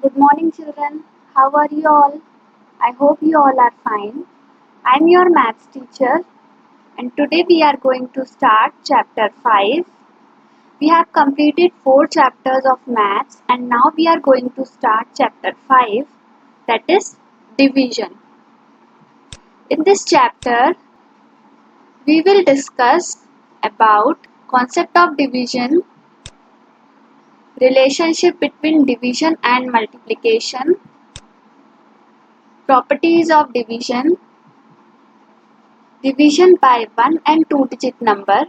Good morning, children. How are you all? I hope you all are fine. I'm your maths teacher, and today we are going to start chapter 5. We have completed 4 chapters of maths, and now we are going to start chapter 5, that is division. In this chapter, we will discuss about concept of division, relationship between division and multiplication, properties of division, division by 1 and 2 digit number,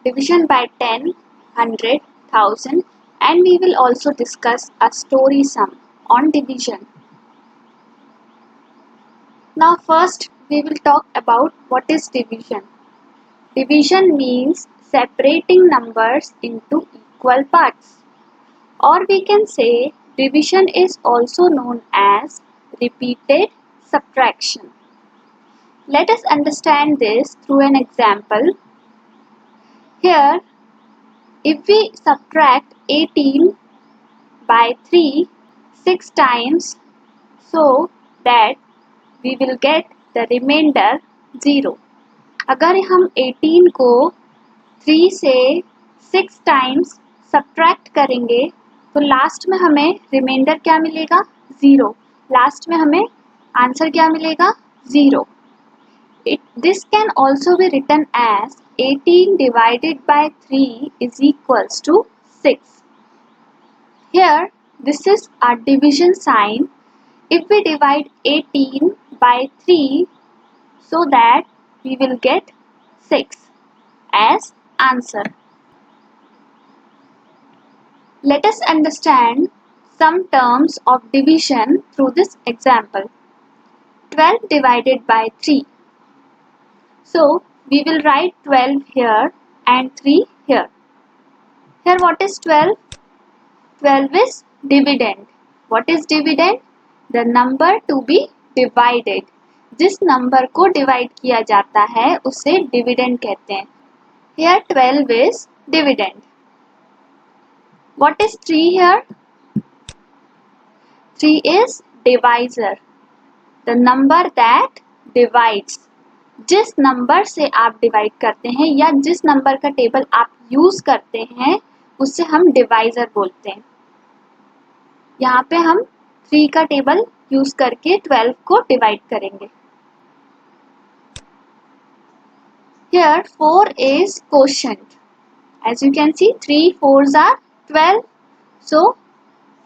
division by 10, 100, 1000, and we will also discuss a story sum on division. Now first we will talk about what is division. Division means separating numbers into equal parts, or we can say division is also known as repeated subtraction. Let us understand this through an example. Here, if we subtract 18 by 3 6 times, so that we will get the remainder 0. अगर हम 18 को 3 से 6 times subtract करेंगे तो last में हमें reminder क्या मिलेगा 0. लास्ट में हमें आंसर क्या मिलेगा 0. This can also be written as 18 divided by 3 is equals to 6. Here, this is our division sign. If we divide 18 by 3, so that we will get 6 as answer. Let us understand some terms of division through this example. 12 divided by 3. So, we will write 12 here and 3 here. Here what is 12? 12 is dividend. What is dividend? The number to be divided. जिस number को divide किया जाता है उसे dividend कहते हैं. Here 12 is dividend. What is 3 here? 3 is divisor. The number that divides. जिस number से आप डिवाइड करते हैं या जिस नंबर का टेबल आप यूज करते हैं उससे हम डिवाइजर बोलते हैं. यहाँ पे हम 3 का टेबल यूज करके 12 को डिवाइड करेंगे. Here 4 is quotient. As you can see 3 4s are 12. So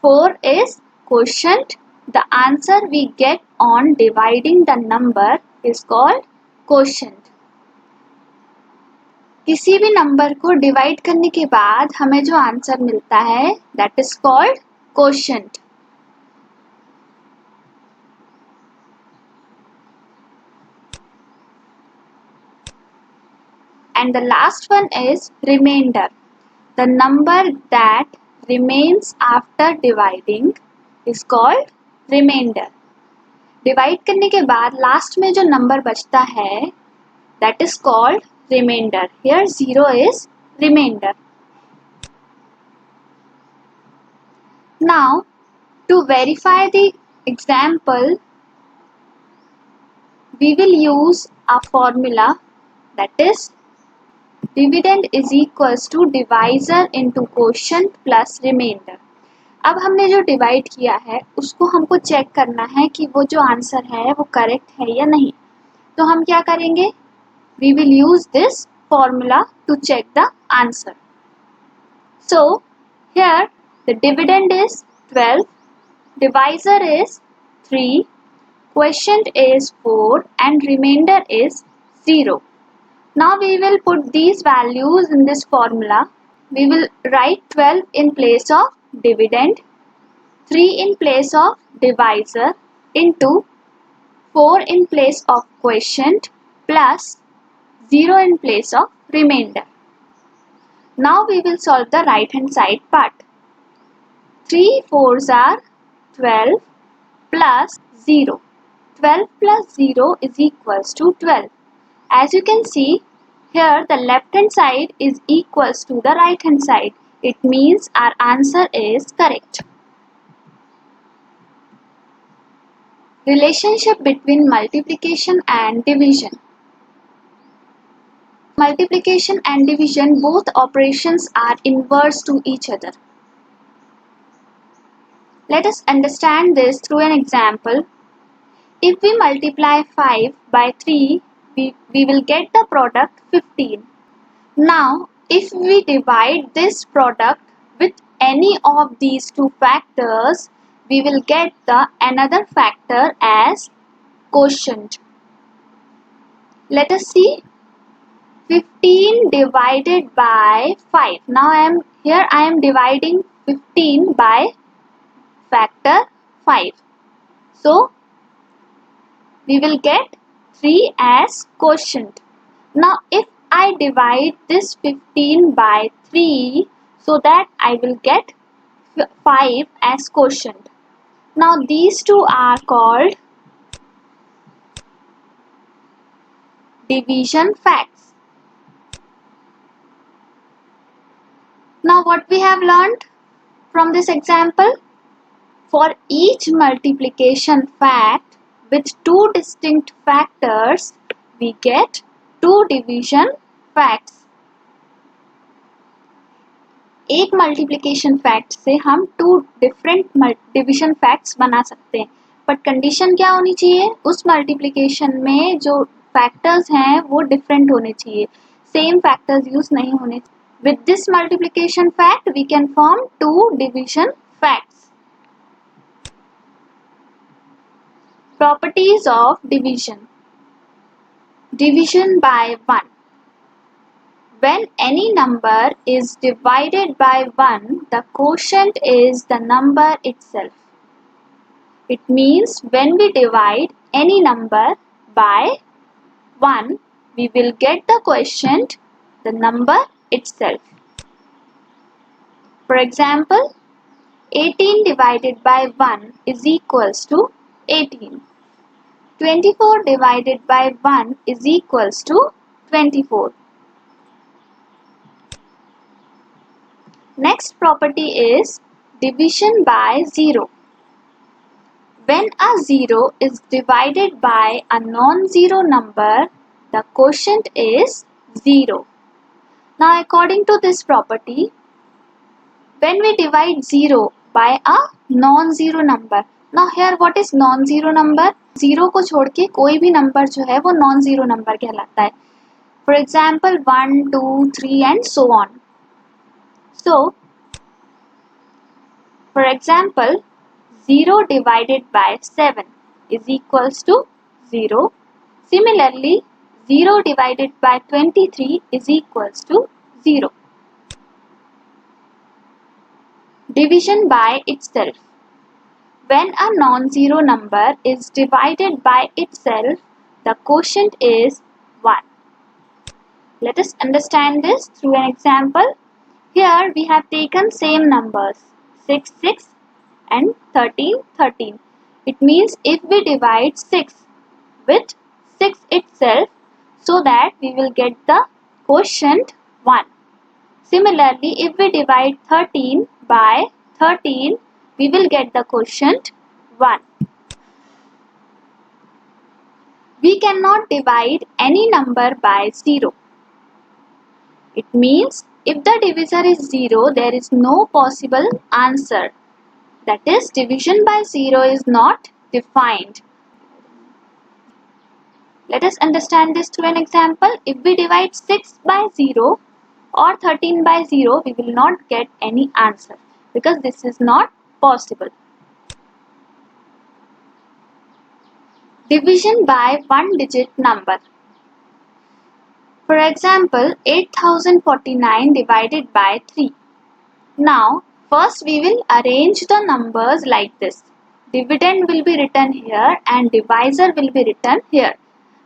4 is quotient. The answer we get on dividing the number is called quotient. किसी भी नंबर को डिवाइड करने के बाद हमें जो आंसर मिलता है that is called quotient. And the last one is remainder. The number that remains after dividing is called remainder. Divide करने के बाद लास्ट में जो नंबर बचता है that is called remainder. Here 0 is remainder. Now to verify the example we will use a formula, that is dividend is equals to divisor into quotient plus remainder. अब हमने जो डिवाइड किया है उसको हमको चेक करना है कि वो जो आंसर है वो करेक्ट है या नहीं. तो हम क्या करेंगे? We will use this formula to check the answer. So here the dividend is 12, divisor is 3, quotient is 4 and remainder is 0. Now we will put these values in this formula. We will write 12 in place of dividend, 3 in place of divisor into 4 in place of quotient plus 0 in place of remainder. Now we will solve the right hand side part. 3 4s are 12 plus 0. 12 plus 0 is equals to 12. As you can see, here the left hand side is equals to the right hand side. It means our answer is correct. Relationship between multiplication and division. Multiplication and division, both operations are inverse to each other. Let us understand this through an example. If we multiply 5 by 3, we will get the product 15. Now, if we divide this product with any of these two factors, we will get the another factor as quotient. Let us see 15 divided by 5. Now I am dividing 15 by factor 5. So we will get 3 as quotient. Now if I divide this 15 by 3, so that I will get 5 as quotient. Now these two are called division facts. Now what we have learned from this example? For each multiplication fact with two distinct factors, we get two division facts. एक multiplication fact से हम to different division facts बना सकते हैं, but condition क्या होनी चाहिए? उस मल्टीप्लिकेशन में जो फैक्टर्स हैं वो डिफरेंट होने चाहिए, सेम फैक्टर्स यूज नहीं होने चाहिए. With this multiplication fact we can form two division facts. Properties of division. Division by 1. When any number is divided by 1, the quotient is the number itself. It means when we divide any number by 1, we will get the quotient, the number itself. For example, 18 divided by 1 is equals to 18. 24 divided by 1 is equals to 24. Next property is division by 0. When a 0 is divided by a non-zero number, the quotient is 0. Now according to this property, when we divide 0 by a non-zero number, now here what is non-zero number? 0 को छोड़ के कोई भी number जो है वो non-zero number कहलाता है. For example 1, 2, 3 and so on. So, for example, 0 divided by 7 is equals to 0. Similarly, 0 divided by 23 is equals to 0. Division by itself. When a non-zero number is divided by itself, the quotient is 1. Let us understand this through an example. Here we have taken same numbers 6, 6 and 13, 13. It means if we divide 6 with 6 itself, so that we will get the quotient 1. Similarly, if we divide 13 by 13, we will get the quotient 1. We cannot divide any number by 0. It means if the divisor is 0, there is no possible answer. That is, division by 0 is not defined. Let us understand this through an example. If we divide 6 by 0 or 13 by 0, we will not get any answer because this is not possible. Division by one digit number. For example, 8049 divided by 3. Now, first we will arrange the numbers like this. Dividend will be written here and divisor will be written here.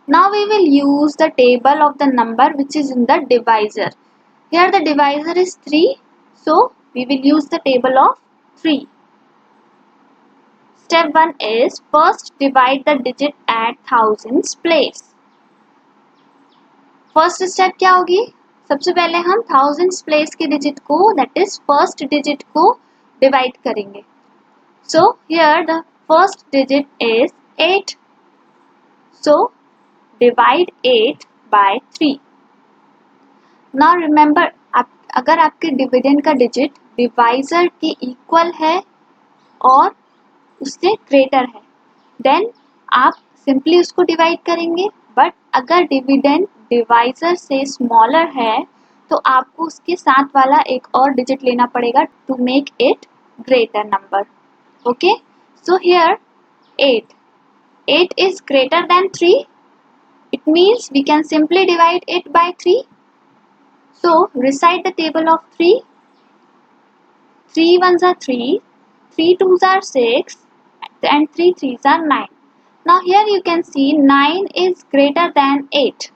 Now we will use the table of the number which is in the divisor. Here the divisor is 3, so we will use the table of 3. Step 1 is first divide the digit at thousands place. First step क्या होगी? सबसे पहले हम thousands place के digit को, that is first digit को divide करेंगे. So here the first digit is 8. So divide 8 by 3. Now remember, अगर आपके डिविडेंड का डिजिट डिवाइजर के इक्वल है और उससे ग्रेटर है, देन आप सिंपली उसको डिवाइड करेंगे. बट अगर डिविडेंड डिवाइजर से स्मॉलर है तो आपको उसके साथ वाला एक और डिजिट लेना पड़ेगा to make it greater number. Okay, so here 8 is greater than 3. It means we can simply divide it by 3. So recite the table of 3. 3 ones are 3, 3 twos are 6, and 3 threes are 9. Now here you can see 9 is greater than 8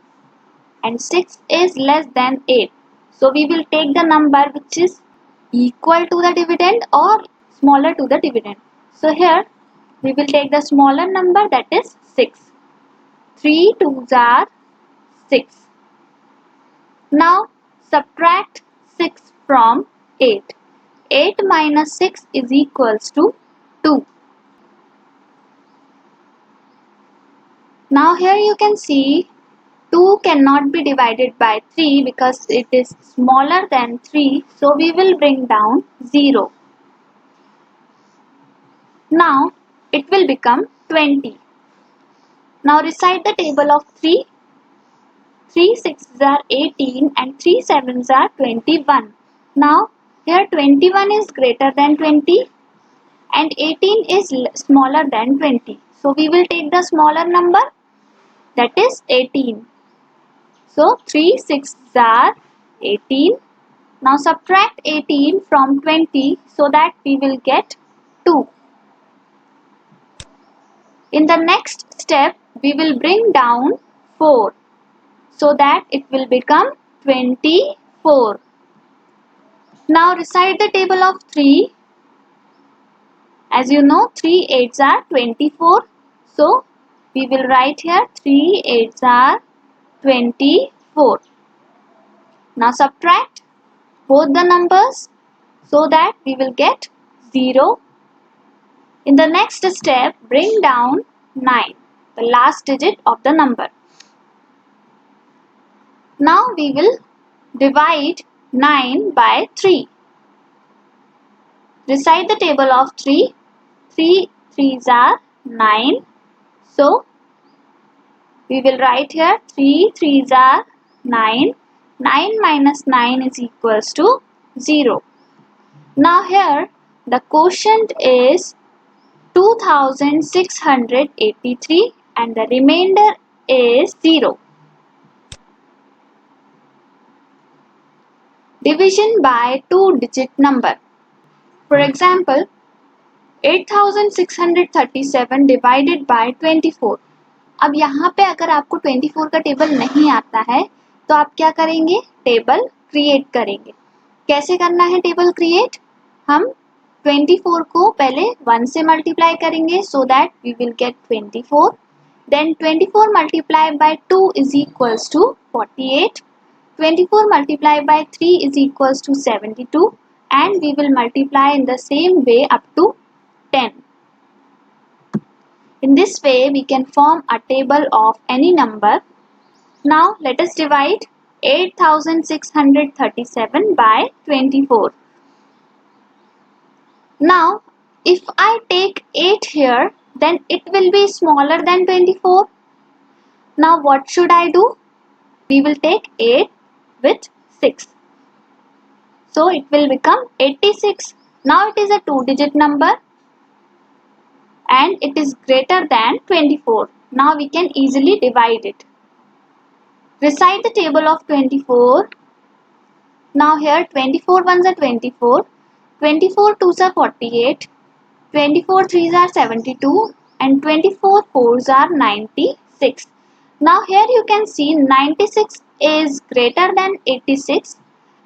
and 6 is less than 8. So we will take the number which is equal to the dividend or smaller to the dividend. So here we will take the smaller number, that is 6. 3 twos are 6. Now subtract 6 from 8. 8 minus 6 is equals to 2. Now here you can see 2 cannot be divided by 3 because it is smaller than 3. So we will bring down 0. Now it will become 20. Now recite the table of 3. 3 sixes are 18 and 3 sevens are 21. Now here 21 is greater than 20 and 18 is smaller than 20. So we will take the smaller number, that is 18. So 3 sixes are 18. Now subtract 18 from 20 so that we will get 2. In the next step we will bring down 4. So that it will become 24. Now recite the table of 3. As you know, 3 8s are 24. So we will write here 3 8s are 24. Now subtract both the numbers so that we will get 0. In the next step, bring down 9, the last digit of the number. Now we will divide 9 by 3. Recite the table of 3. 3 threes are 9. So we will write here 3 threes are 9. 9 minus 9 is equals to 0. Now here the quotient is 2683 and the remainder is 0. Division by two-digit number. For example, 8637 divided by 24. अब यहाँ पे अगर आपको 24 का table नहीं आता है तो आप क्या करेंगे, टेबल क्रिएट करेंगे. कैसे करना है टेबल क्रिएट? हम 24 को पहले 1 से मल्टीप्लाई करेंगे so that we will get 24. Then 24 multiplied by 2 is equals to 48. 24 multiplied by 3 is equals to 72 and we will multiply in the same way up to 10. In this way we can form a table of any number. Now let us divide 8637 by 24. Now if I take 8 here, then it will be smaller than 24. Now what should I do? We will take 8 with 6. So it will become 86. Now it is a two-digit number and it is greater than 24. Now we can easily divide it. Recite the table of 24. Now here 24 ones are 24, 24 twos are 48, 24 threes are 72 and 24 fours are 96. Now here you can see 96 is greater than 86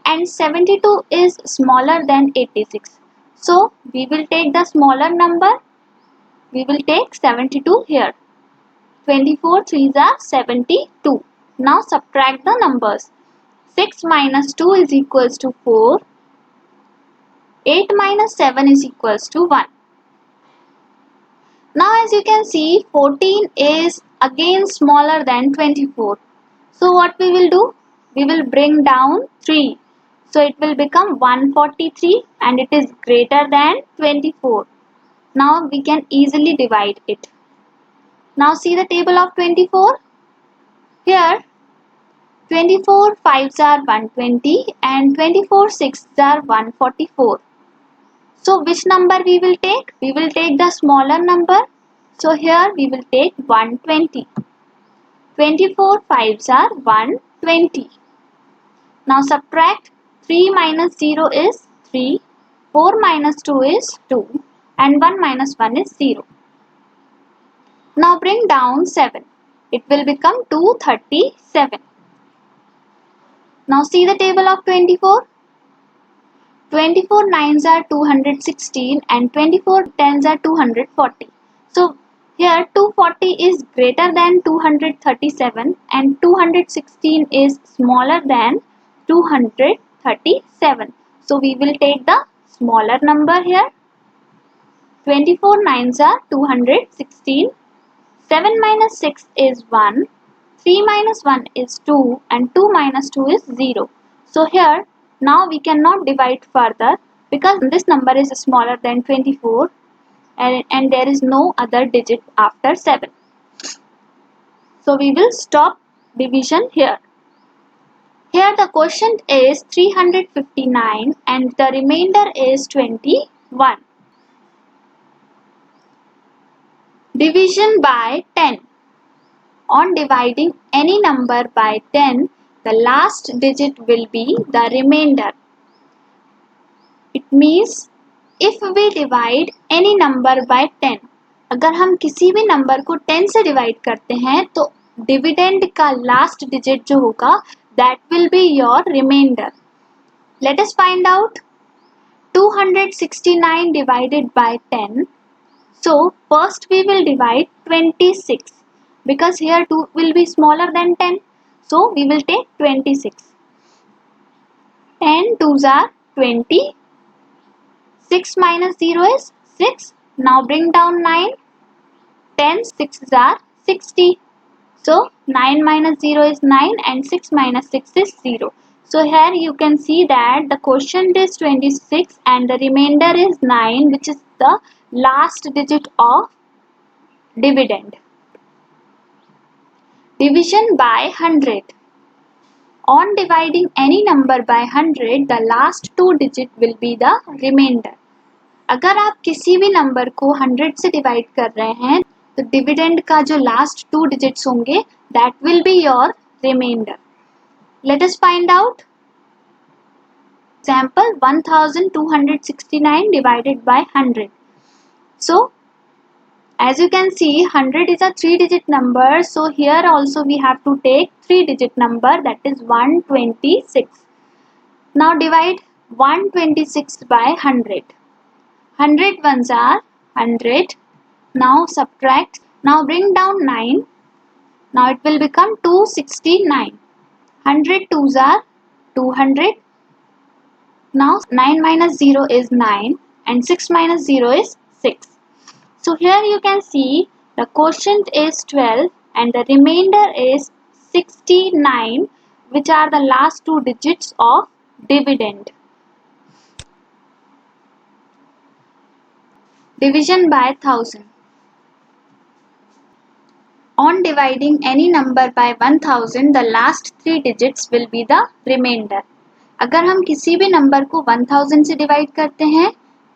and 72 is smaller than 86. So we will take the smaller number. We will take 72 here. 24 threes are 72. Now subtract the numbers. 6 minus 2 is equals to 4. 8 minus 7 is equals to 1. Now as you can see, 14 is again smaller than 24. So what we will do? We will bring down 3. So it will become 143 and it is greater than 24. Now we can easily divide it. Now see the table of 24. Here 24 5s are 120 and 24 6s are 144. So which number we will take? We will take the smaller number. So here we will take 120. 24 5s are 120. Now subtract 3 minus 0 is 3, 4 minus 2 is 2 and 1 minus 1 is 0. Now bring down 7. It will become 237. Now see the table of 24. 24 9s are 216 and 24 10s are 240. So here 240 is greater than 237 and 216 is smaller than 237. So we will take the smaller number here. 24 9s are 216. 7 minus 6 is 1. 3 minus 1 is 2 and 2 minus 2 is 0. So here now we cannot divide further because this number is smaller than 24 and there is no other digit after 7. So we will stop division here. Here the quotient is 359 and the remainder is 21. Division by 10. On dividing any number by 10, the last digit will be the remainder. It means if we divide any number by 10, अगर हम किसी भी number को 10 से divide करते हैं तो dividend का लास्ट डिजिट जो होगा that will be your remainder. Let us find out 269 divided by 10. So first we will divide 26 because here 2 will be smaller than 10. So we will take 26. 10 2s are 20. 6 minus 0 is 6. Now bring down 9. 10 6s are 60. So 9 minus 0 is 9 and 6 minus 6 is 0. So here you can see that the quotient is 26 and the remainder is 9, which is the last digit of dividend. Division by 100. On dividing any number by 100, the last two digit will be the remainder. अगर आप किसी भी number को 100 से divide कर रहे हैं तो डिविडेंड का जो लास्ट टू डिजिट्स होंगे that will be your remainder. Let us find out. Example 1269 divided by 100. So as you can see 100 is a 3-digit number, so here also we have to take 3-digit number, that is 126. Now divide 126 by 100. 100 ones are 100. Now subtract. Now bring down 9. Now it will become 269. 100 twos are 200. Now 9 minus 0 is 9 and 6 minus 0 is 6. So here you can see the quotient is 12 and the remainder is 69, which are the last two digits of dividend. Division by 1000. On dividing any number by 1000, the last three digits will be the remainder. अगर हम किसी भी number को 1000 से divide करते हैं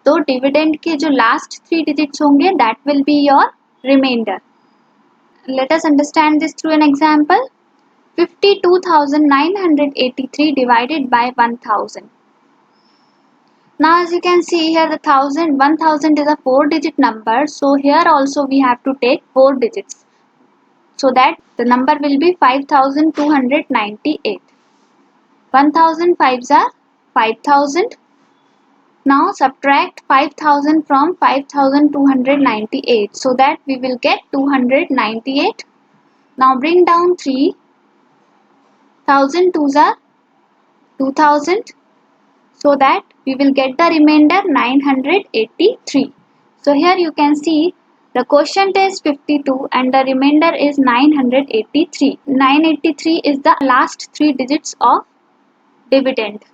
तो dividend के जो लास्ट थ्री डिजिट्स होंगे that will be your remainder. Let us understand this through an example. 52,983 divided by 1000. Now as you can see here, the 1000 is a 4-digit number, so here also we have to take 4 digits so that the number will be 5298. 1000 fives are 5000. Now subtract 5000 from 5298 so that we will get 298. Now bring down 3. 1000 twos are 2000, so that we will get the remainder 983. So here you can see the quotient is 52 and the remainder is 983. 983 is the last 3 digits of dividend.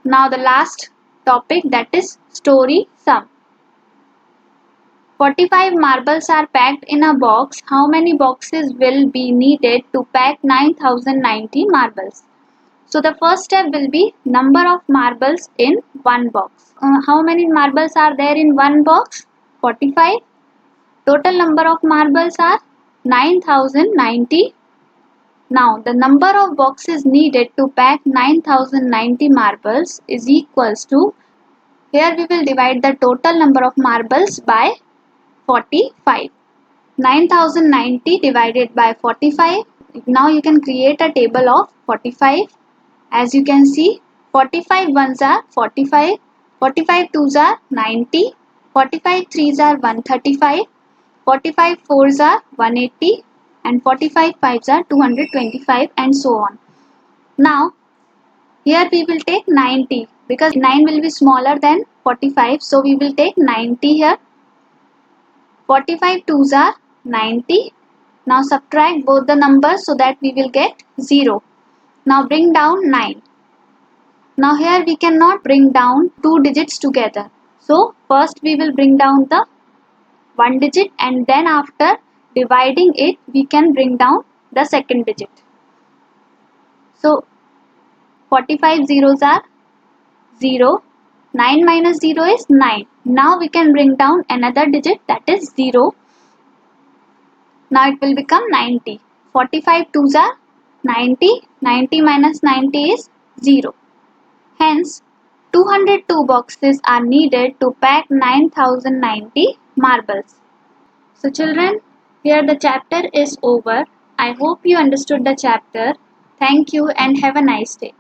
Now the last topic, that is story sum. 45 marbles are packed in a box. How many boxes will be needed to pack 9090 marbles? So the first step will be number of marbles in one box. How many marbles are there in one box? 45. Total number of marbles are 9090. Now the number of boxes needed to pack 9090 marbles is equals to, here we will divide the total number of marbles by 45. 9090 divided by 45. Now you can create a table of 45. As you can see, 45 ones are 45, 45 twos are 90, 45 threes are 135, 45 fours are 180, and 45 fives are 225, and so on. Now here we will take 90 because 9 will be smaller than 45, so we will take 90 here. 45 twos are 90. Now subtract both the numbers so that we will get 0. Now bring down 9. Now here we cannot bring down two digits together. So first we will bring down the one digit, and then after dividing it we can bring down the second digit. So 45 zeros are 0. 9 minus 0 is 9. Now we can bring down another digit, that is 0. Now it will become 90. 45 twos are 90. 90 minus 90 is 0. Hence, 202 boxes are needed to pack 9090 marbles. So children, here the chapter is over. I hope you understood the chapter. Thank you and have a nice day.